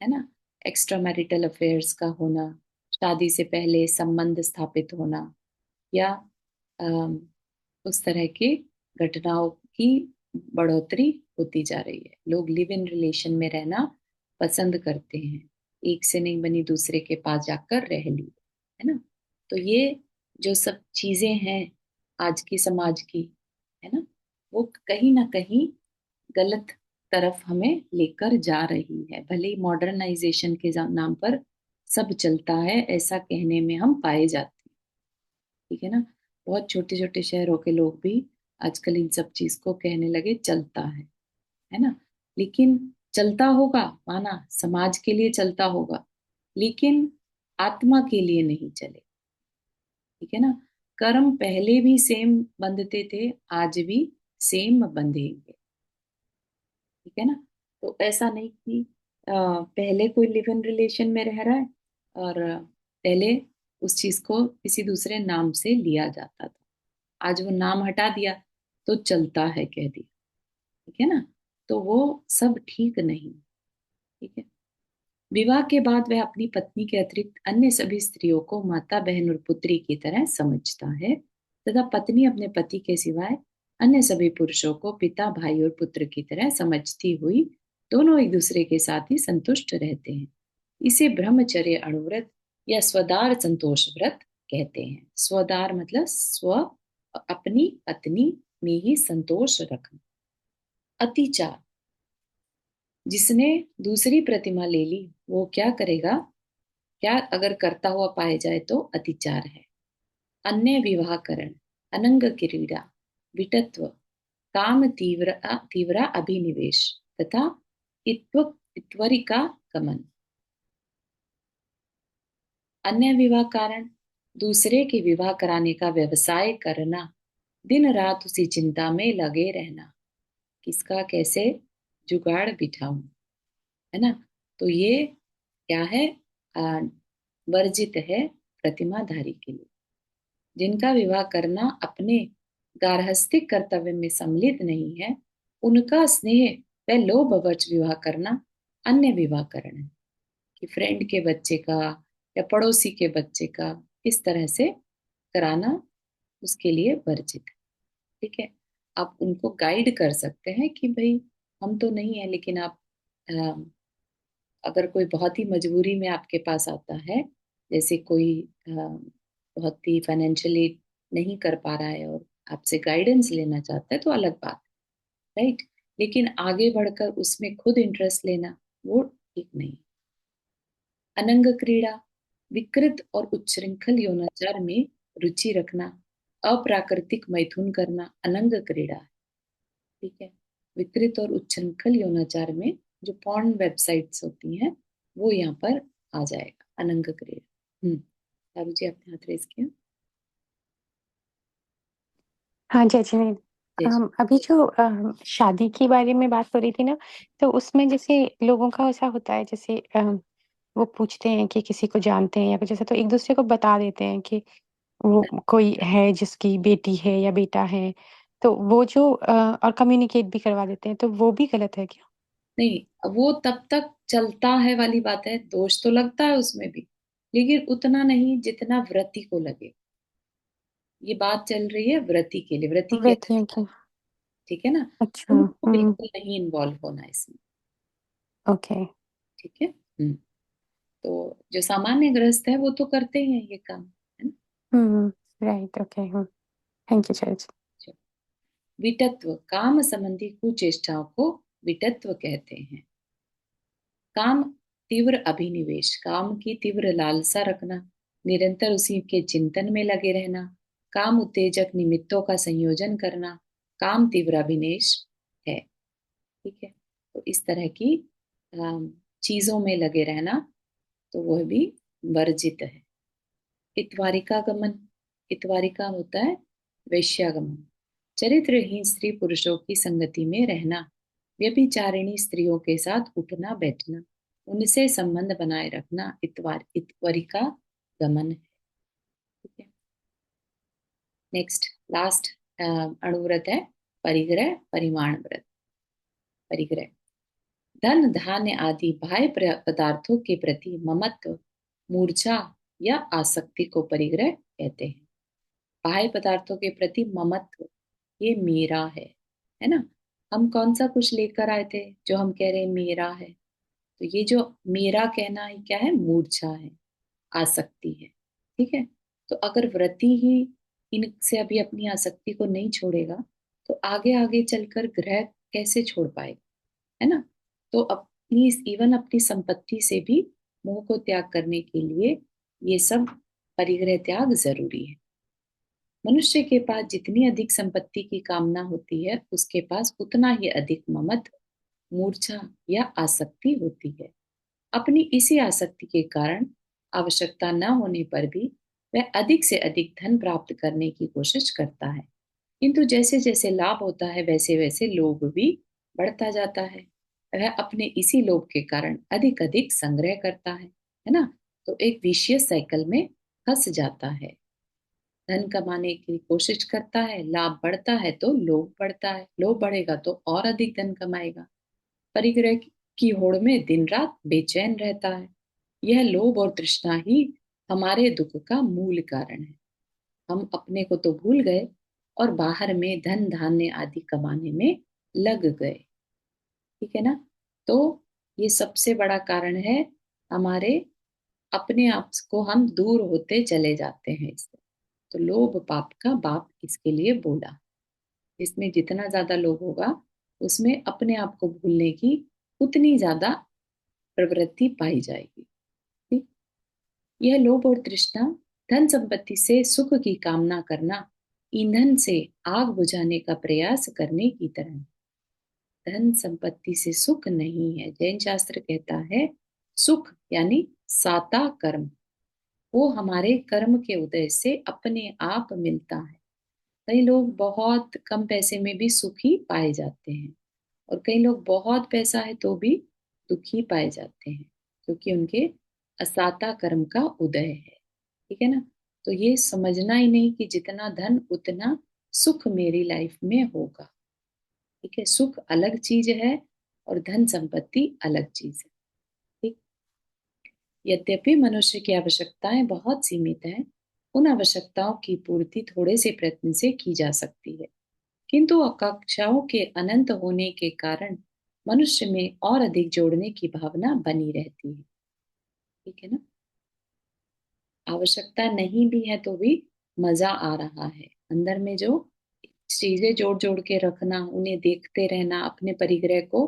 है ना। एक्स्ट्रा मैरिटल अफेयर्स का होना, शादी से पहले संबंध स्थापित होना, या अम, उस तरह की घटनाओं की बढ़ोतरी होती जा रही है। लोग लिव इन रिलेशन में रहना पसंद करते हैं। एक से नहीं बनी दूसरे के पास जाकर रह ली, है ना। तो ये जो सब चीजें हैं आज की समाज की, है ना, वो कहीं ना कहीं गलत तरफ हमें लेकर जा रही है। भले ही मॉडर्नाइजेशन के नाम पर सब चलता है ऐसा कहने में हम पाए जाते हैं, ठीक है ना। बहुत छोटे छोटे शहरों के लोग भी आजकल इन सब चीज को कहने लगे चलता है ना। लेकिन चलता होगा, माना समाज के लिए चलता होगा, लेकिन आत्मा के लिए नहीं चले, ठीक है ना। कर्म पहले भी सेम बंधते थे, आज भी सेम बंधेंगे, ठीक है ना। तो ऐसा नहीं कि पहले कोई लिव इन रिलेशन में रह रहा है और पहले उस चीज को किसी दूसरे नाम से लिया जाता था, आज वो नाम हटा दिया तो चलता है कह दिया, ठीक है ना। तो वो सब ठीक नहीं, ठीक है। विवाह के बाद वह अपनी पत्नी के अतिरिक्त अन्य सभी स्त्रियों को माता, बहन और पुत्री की तरह समझता है तथा पत्नी अपने पति के सिवाय अन्य सभी पुरुषों को पिता, भाई और पुत्र की तरह समझती हुई दोनों एक दूसरे के साथ ही संतुष्ट रहते हैं। इसे ब्रह्मचर्य अणुव्रत या स्वदार संतोष व्रत कहते हैं। स्वदार मतलब स्व, अपनी पत्नी में ही संतोष रखना। अतिचार, जिसने दूसरी प्रतिमा ले ली वो क्या करेगा, क्या अगर करता हुआ पाया जाए तो अतिचार है। अन्य विवाहकरण, अनंग क्रीड़ा, विटत्व, काम तीव्रा अभिनिवेश तथा इत्वरिका गमन। अन्य विवाह कारण, दूसरे के विवाह कराने का व्यवसाय करना, दिन रात उसी चिंता में लगे रहना, किसका कैसे जुगाड़ बिठाऊं, है ना। तो ये क्या है, आ, वर्जित है प्रतिमाधारी के लिए। जिनका विवाह करना अपने गार्हस्थ्यिक कर्तव्य में सम्मिलित नहीं है, उनका स्नेह व लोभवश विवाह करना अन्य विवाह करण है। कि फ्रेंड के बच्चे का या पड़ोसी के बच्चे का इस तरह से कराना उसके लिए वर्जित है, ठीक है। आप उनको गाइड कर सकते हैं कि भाई हम तो नहीं है, लेकिन आप अगर कोई बहुत ही मजबूरी में आपके पास आता है, जैसे कोई बहुत ही फाइनेंशियली नहीं कर पा रहा है और आपसे गाइडेंस लेना चाहता है तो अलग बात है, राइट। लेकिन आगे बढ़कर उसमें खुद इंटरेस्ट लेना वो ठीक नहीं। अनंग क्रीड़ा, विकृत और उच्छृंखल यौनाचार में रुचि रखना, अप्राकृतिक मैथुन करना अनंग क्रीड़ा है, ठीक है। विकृत और उच्छृंखल यौनाचार में जो पॉर्न वेबसाइट्स होती हैं वो यहाँ पर आ जाएगा अनंग क्रीड़ा। तारू जी आपने हाथ रेस किया। हाँ जी जी। जी जी। अभी जो शादी के बारे में बात हो रही थी ना, तो उसमें जैसे लोगों का ऐसा होता है, जैसे वो पूछते हैं कि किसी को जानते हैं या कुछ ऐसा, तो एक दूसरे को बता देते हैं कि वो कोई है जिसकी बेटी है या बेटा है, तो वो जो और कम्युनिकेट भी करवा देते हैं, तो वो भी गलत है क्या? नहीं, वो तब तक चलता है वाली बात है, दोष तो लगता है उसमें भी, लेकिन उतना नहीं जितना व्रती को लगे। ये बात चल रही है व्रती के लिए, व्रती के, वैसे की। ठीक है ना। अच्छा। उनको बिल्कुल नहीं इन्वॉल्व होना इसमें, ओके। ठीक है। तो जो सामान्य गृहस्थ है वो तो करते ही हैं ये काम, है ना। Right. Okay. Thank you church. चलो। विटत्व, काम संबंधी कुचेष्टाओं को विटत्व कहते हैं। काम, तीव्र अभिनिवेश, काम की तीव्र लालसा रखना, निरंतर उसी के चिंतन में लगे रहना, काम उत्तेजक निमित्तों का संयोजन करना, काम तीव्र अभिनिवेश है, ठीक है। तो इस तरह की चीजों में लगे रहना तो वह भी वर्जित है। इत्वारिका गमन, इत्वारिका होता है वैश्यागमन, चरित्रहीन स्त्री पुरुषों की संगति में रहना, व्यभिचारिणी स्त्रियों के साथ उठना बैठना, उनसे संबंध बनाए रखना इत्वरिका गमन है, ठीक है। नेक्स्ट, लास्ट अणुव्रत है परिग्रह परिमाण व्रत। परिग्रह, धन धान्य आदि बाह्य पदार्थों के प्रति ममत्व, मूर्छा या आसक्ति को परिग्रह कहते हैं। बाह्य पदार्थों के प्रति ममत्व, ये मेरा है ना। हम कौन सा कुछ लेकर आए थे जो हम कह रहे हैं मेरा है, तो ये जो मेरा कहना है क्या है, मूर्छा है, आसक्ति है। ठीक है। तो अगर व्रती ही इनसे अभी अपनी आसक्ति को नहीं छोड़ेगा, तो आगे आगे चलकर ग्रह कैसे छोड़ पाएगा, है ना। तो अपनी इवन अपनी संपत्ति से भी मोह को त्याग करने के लिए ये सब परिग्रह त्याग जरूरी है। मनुष्य के पास जितनी अधिक संपत्ति की कामना होती है, उसके पास उतना ही अधिक ममत, मूर्छा या आसक्ति होती है। अपनी इसी आसक्ति के कारण आवश्यकता न होने पर भी वह अधिक से अधिक धन प्राप्त करने की कोशिश करता है। किंतु जैसे जैसे लाभ होता है, वैसे वैसे लोभ भी बढ़ता जाता है। वह अपने इसी लोभ के कारण अधिक अधिक संग्रह करता है ना। तो एक विशियस साइकिल में फंस जाता है। धन कमाने की कोशिश करता है, लाभ बढ़ता है तो लोभ बढ़ता है, लोभ बढ़ेगा तो और अधिक धन कमाएगा। परिग्रह की होड़ में दिन रात बेचैन रहता है। यह लोभ और तृष्णा ही हमारे दुख का मूल कारण है। हम अपने को तो भूल गए और बाहर में धन धान्य आदि कमाने में लग गए। ठीक है ना। तो ये सबसे बड़ा कारण है हमारे, अपने आप को हम दूर होते चले जाते हैं इससे। तो लोभ पाप का बाप इसके लिए बोला। इसमें जितना ज्यादा लोभ होगा, उसमें अपने आप को भूलने की उतनी ज्यादा प्रवृत्ति पाई जाएगी। ठीक? यह लोभ और तृष्णा, धन संपत्ति से सुख की कामना करना, ईंधन से आग बुझाने का प्रयास करने की तरह। धन संपत्ति से सुख नहीं है। जैन शास्त्र कहता है सुख यानी साता कर्म, वो हमारे कर्म के उदय से अपने आप मिलता है। कई लोग बहुत कम पैसे में भी सुखी पाए जाते हैं, और कई लोग बहुत पैसा है तो भी दुखी पाए जाते हैं, क्योंकि उनके असाता कर्म का उदय है। ठीक है ना। तो ये समझना ही नहीं कि जितना धन उतना सुख मेरी लाइफ में होगा। ठीक है। सुख अलग चीज है और धन संपत्ति अलग चीज है। ठीक। यद्यपि मनुष्य की आवश्यकताएं बहुत सीमित हैं, उन आवश्यकताओं की पूर्ति थोड़े से प्रयत्न से की जा सकती है, किंतु आकांक्षाओं के अनंत होने के कारण मनुष्य में और अधिक जोड़ने की भावना बनी रहती है। ठीक है ना। आवश्यकता नहीं भी है तो भी मजा आ रहा है अंदर में, जो चीजें जोड़ जोड़ के रखना, उन्हें देखते रहना, अपने परिग्रह को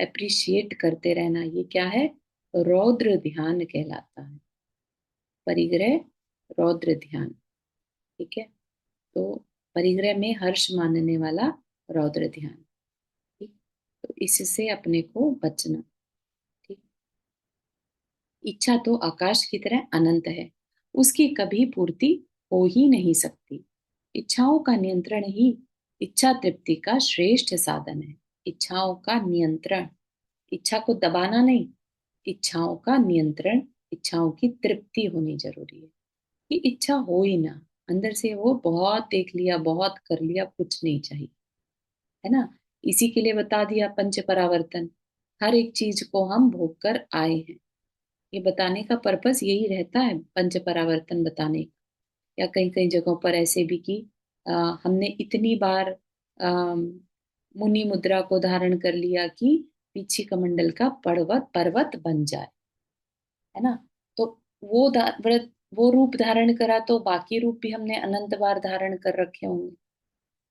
अप्रिशिएट करते रहना, ये क्या है, रौद्र ध्यान कहलाता है। परिग्रह, रौद्र ध्यान। ठीक है। तो परिग्रह में हर्ष मानने वाला रौद्र ध्यान। ठीक। तो इससे अपने को बचना। ठीक। इच्छा तो आकाश की तरह अनंत है, उसकी कभी पूर्ति हो ही नहीं सकती। इच्छाओं का नियंत्रण ही इच्छा तृप्ति का श्रेष्ठ साधन है। इच्छाओं का नियंत्रण, इच्छा को दबाना नहीं, इच्छाओं का नियंत्रण, इच्छाओं की तृप्ति होनी जरूरी है। कि इच्छा हो ही ना, अंदर से वो बहुत देख लिया, बहुत कर लिया, कुछ नहीं चाहिए, है ना। इसी के लिए बता दिया पंच परावर्तन, हर एक चीज को हम भोग कर आए हैं। ये बताने का पर्पस यही रहता है, पंच परावर्तन बताने का। या कई कई जगहों पर ऐसे भी कि अ, हमने इतनी बार मुनि मुद्रा को धारण कर लिया कि पीछे कमंडल का पर्वत पर्वत बन जाए, है ना। तो वो व्रत, वो रूप धारण करा तो बाकी रूप भी हमने अनंत बार धारण कर रखे होंगे।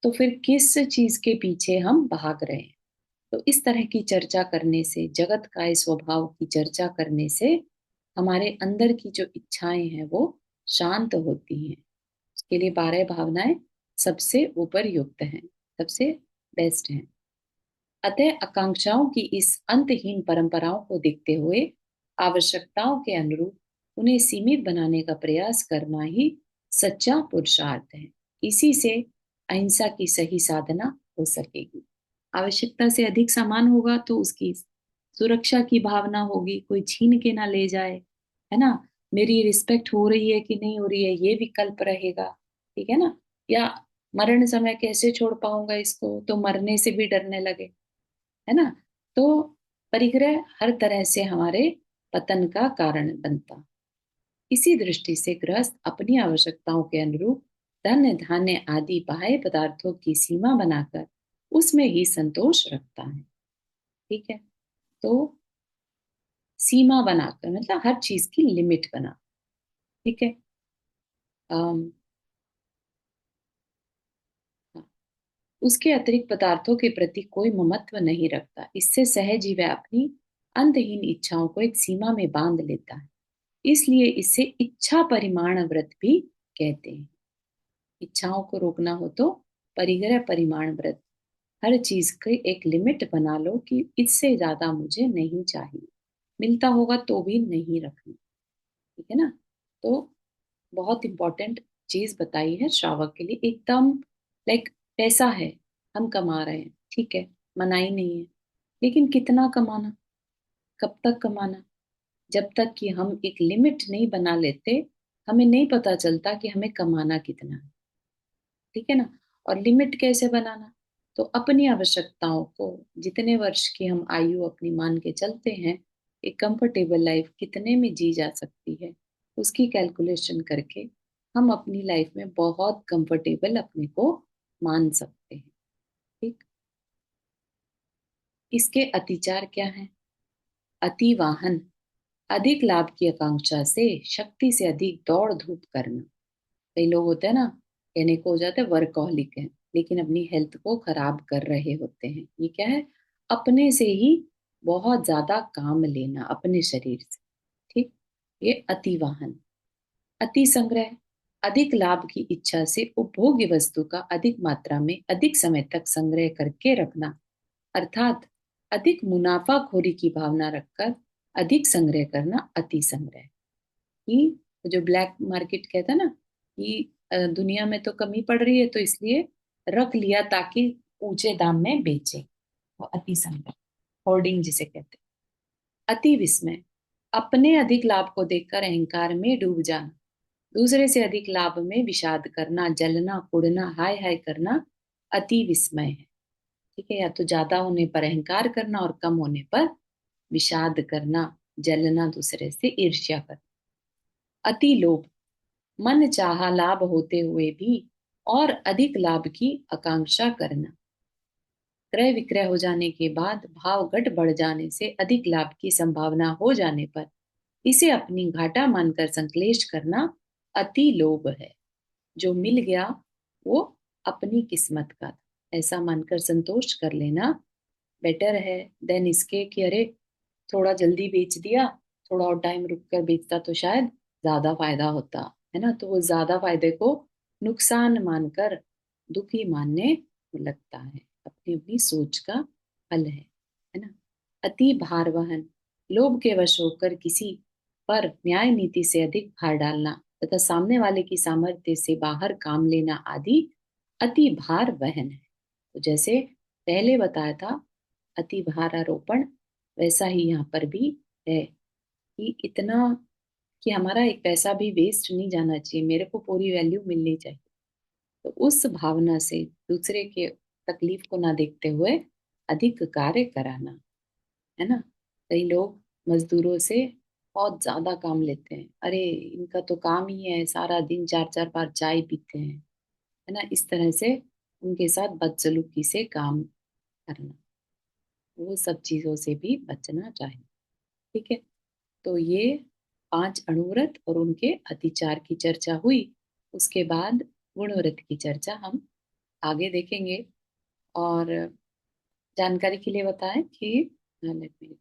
तो फिर किस चीज के पीछे हम भाग रहे हैं। तो इस तरह की चर्चा करने से, जगत का स्वभाव की चर्चा करने से हमारे अंदर की जो इच्छाएं हैं वो शांत होती हैं। उसके लिए 12 भावनाएं सबसे ऊपर युक्त हैं, सबसे बेस्ट हैं। अतः आकांक्षाओं की इस अंतहीन परंपराओं को देखते हुए आवश्यकताओं के अनुरूप उन्हें सीमित बनाने का प्रयास करना ही सच्चा पुरुषार्थ है। इसी से अहिंसा की सही साधना हो सकेगी। आवश्यकता से अधिक सामान होगा तो उसकी सुरक्षा की भावना होगी, कोई छीन के ना ले जाए, है ना। मेरी रिस्पेक्ट हो रही है कि नहीं हो रही है, ये विकल्प रहेगा। ठीक है ना। या मरण समय कैसे छोड़ पाऊंगा इसको, तो मरने से भी डरने लगे, है ना। तो परिग्रह हर तरह से हमारे पतन का कारण बनता। इसी दृष्टि से गृहस्थ अपनी आवश्यकताओं के अनुरूप धन धान्य आदि बाह्य पदार्थों की सीमा बनाकर उसमें ही संतोष रखता है। ठीक है। तो सीमा बनाकर, मतलब हर चीज की लिमिट बना। ठीक है। अम, हाँ। उसके अतिरिक्त पदार्थों के प्रति कोई ममत्व नहीं रखता। इससे सहज ही वह अपनी अंतहीन इच्छाओं को एक सीमा में बांध लेता है। इसलिए इसे इच्छा परिमाण व्रत भी कहते हैं। इच्छाओं को रोकना हो तो परिग्रह परिमाण व्रत, हर चीज की एक लिमिट बना लो कि इससे ज्यादा मुझे नहीं चाहिए, मिलता होगा तो भी नहीं रखना। ठीक है ना। तो बहुत इंपॉर्टेंट चीज बताई है श्रावक के लिए, एकदम लाइक पैसा है, हम कमा रहे हैं, ठीक है, मनाही नहीं है, लेकिन कितना कमाना, कब तक कमाना, जब तक कि हम एक लिमिट नहीं बना लेते, हमें नहीं पता चलता कि हमें कमाना कितना है। ठीक है ना। और लिमिट कैसे बनाना, तो अपनी आवश्यकताओं को, जितने वर्ष की हम आयु अपनी मान के चलते हैं, एक कंफर्टेबल लाइफ कितने में जी जा सकती है, उसकी कैलकुलेशन करके हम अपनी लाइफ में बहुत कंफर्टेबल अपने को मान सकते हैं। ठीक। इसके अतिचार क्या है। अति वाहन, अधिक लाभ की आकांक्षा से शक्ति से अधिक दौड़ धूप करना। कई लोग होते हैं ना, कहने को हो जाते हैं वर्कहोलिक है, लेकिन अपनी हेल्थ को खराब कर रहे होते हैं। ये क्या है, अपने से ही बहुत ज्यादा काम लेना अपने शरीर से। ठीक। ये अति वाहन। अति संग्रह, अधिक लाभ की इच्छा से उपभोग्य वस्तु का अधिक मात्रा में अधिक समय तक संग्रह करके रखना, अर्थात अधिक मुनाफाखोरी की भावना रखकर अधिक संग्रह करना अति संग्रह। कि जो ब्लैक मार्केट कहता है ना, कि दुनिया में तो कमी पड़ रही है तो इसलिए रख लिया ताकि ऊंचे दाम में बेचे, तो अति संग्रह, होर्डिंग जिसे कहते हैं। अति विस्मय, अपने अधिक लाभ को देखकर अहंकार में डूब जाना, दूसरे से अधिक लाभ में विषाद करना, जलना कुड़ना हाय हाय करना अति विस्मय है। ठीक है। या तो ज्यादा होने पर अहंकार करना और कम होने पर विषाद करना, जलना, दूसरे से ईर्ष्या करना। अति लोभ, मन चाहा लाभ होते हुए भी और अधिक लाभ की आकांक्षा करना, क्रय विक्रय हो जाने के बाद भाव घट बढ़ जाने से अधिक लाभ की संभावना हो जाने पर इसे अपनी घाटा मानकर संश्लेष करना अति लोभ है। जो मिल गया वो अपनी किस्मत का था, ऐसा मानकर संतोष कर लेना बेटर है देन इसके कि अरे थोड़ा जल्दी बेच दिया, थोड़ा और टाइम रुक कर बेचता तो शायद ज्यादा फायदा होता। है ना। तो वो ज्यादा फायदे को नुकसान मानकर दुखी मानने लगता है। अपनी अपनी सोच का फल है ना। अति भार वहन, लोभ के वश होकर किसी पर न्याय नीति से अधिक भार डालना तथा सामने वाले की सामर्थ्य से बाहर काम लेना आदि अति भार वहन है। तो जैसे पहले बताया था अति भार आरोपण, वैसा ही यहाँ पर भी है कि इतना कि हमारा एक पैसा भी वेस्ट नहीं जाना चाहिए, मेरे को पूरी वैल्यू मिलनी चाहिए। तो उस भावना से दूसरे के तकलीफ को ना देखते हुए अधिक कार्य कराना। है ना। कई लोग मजदूरों से बहुत ज्यादा काम लेते हैं, अरे इनका तो काम ही है सारा दिन चार चार बार चाय पीते हैं। है ना। इस तरह से उनके साथ बदसलूकी से काम करना, वो सब चीजों से भी बचना चाहिए। ठीक है। तो ये 5 अणुव्रत और उनके अतिचार की चर्चा हुई। उसके बाद गुणव्रत की चर्चा हम आगे देखेंगे। और जानकारी के लिए बताएं कि let me-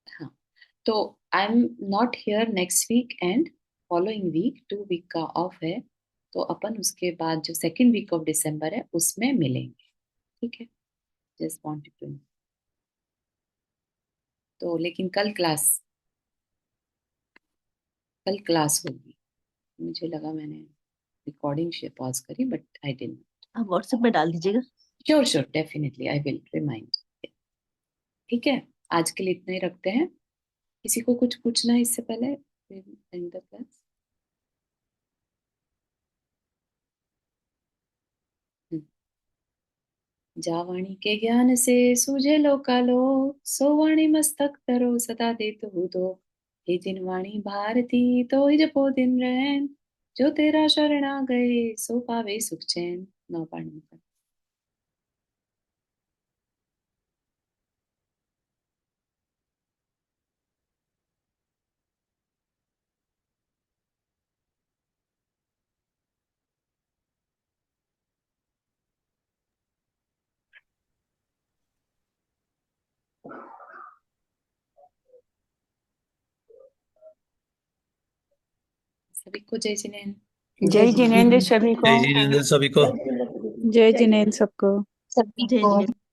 हाँ, तो I am not here next week and following week 2 week का ऑफ है। तो अपन उसके बाद जो सेकेंड वीक ऑफ दिसंबर है उसमें मिलेंगे। ठीक है। जस्ट वांटेड टू, तो लेकिन कल क्लास होगी। मुझे लगा मैंने रिकॉर्डिंग से पॉज करी बट आई डिडंट। आप व्हाट्सएप में डाल दीजिएगा। Sure sure definitely I will remind. ठीक है। आज के लिए इतना ही रखते हैं। किसी को कुछ पूछना है इससे पहले एंड द क्लास। जा वाणी के ज्ञान से सूझे लो कालो, सो वाणी मस्तक धरो सदा देत हो दो। हे जिन वाणी भारती तो ही जपो दिन रैन, जो तेरा शरण आ गए सो पावे सुख चैन। नौ पाणी। सभी को जय जिनेन्द्र। जय जिनेन्द्र सभी को। जय जिनेंद्र सभी को। जय जिनेन्द्र सबको। सभी जय को। जिनेन्द्र।